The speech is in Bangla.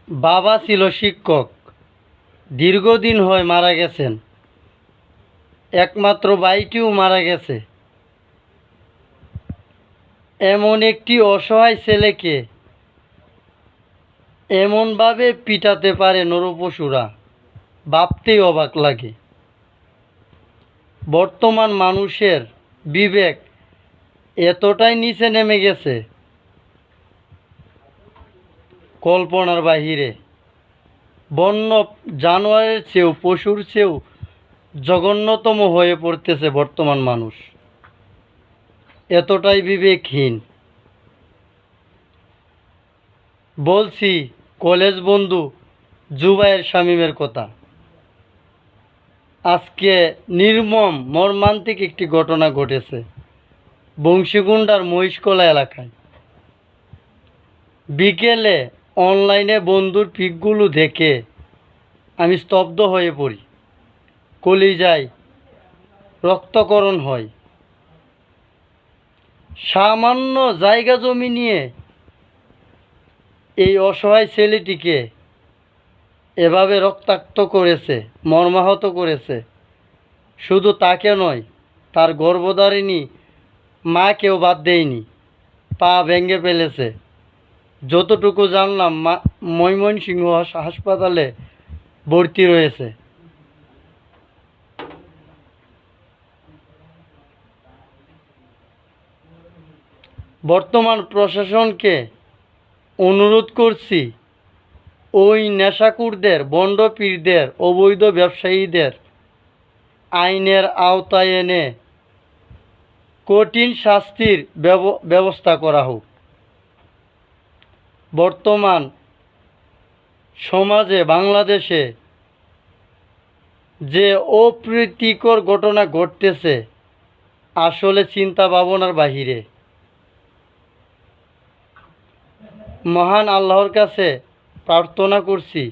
বাবা ছিল শিক্ষক, দীর্ঘদিন হয় মারা গেছেন। একমাত্র ভাইটিও মারা গেছে। এমন একটি অসহায় ছেলেকে এমনভাবে পিটাতে পারে নরপশুরা, ভাবতেই অবাক লাগে। বর্তমান মানুষের বিবেক এতটাই নিচে নেমে গেছে, কল্পনার বাহিরে। বন্য জানোয়ারের চেয়েও, পশুর চেয়েও জঘন্যতম হয়ে পড়তেছে বর্তমান মানুষ, এতটাই বিবেকহীন। বলছি কলেজ বন্ধু জুবায়ের শামীমের কথা। আজকে নির্মম মর্মান্তিক একটি ঘটনা ঘটেছে বংশীকুণ্ডার মহিষকলা এলাকায়। বিকেলে অনলাইনে বন্ধুর পিকগুলো দেখে আমি স্তব্ধ হয়ে পড়ি, কলিজায় রক্তকরণ হয়। সামান্য জায়গা জমি নিয়ে এই অসহায় ছেলেটিকে এভাবে রক্তাক্ত করেছে, মর্মাহত করেছে। শুধু তাকে নয়, তার গর্ভধারিণী মাকেও বাদ দেয়নি, পা ভেঙে ফেলেছে। যতটুকু জানলাম ময়মনসিংহ হাসপাতালে ভর্তি রয়েছে। বর্তমান প্রশাসনকে অনুরোধ করছি, ওই নেশাকুরদের, বন্ডপীরদের, অবৈধ ব্যবসায়ীদের আইনের আওতায় এনে কঠিন শাস্তির ব্যবস্থা করা হোক। বর্তমান সমাজে, বাংলাদেশে যে অপ্রীতিকর ঘটনা ঘটতেছে, আসলে চিন্তা ভাবনার বাহিরে। মহান আল্লাহর কাছে প্রার্থনা করছি,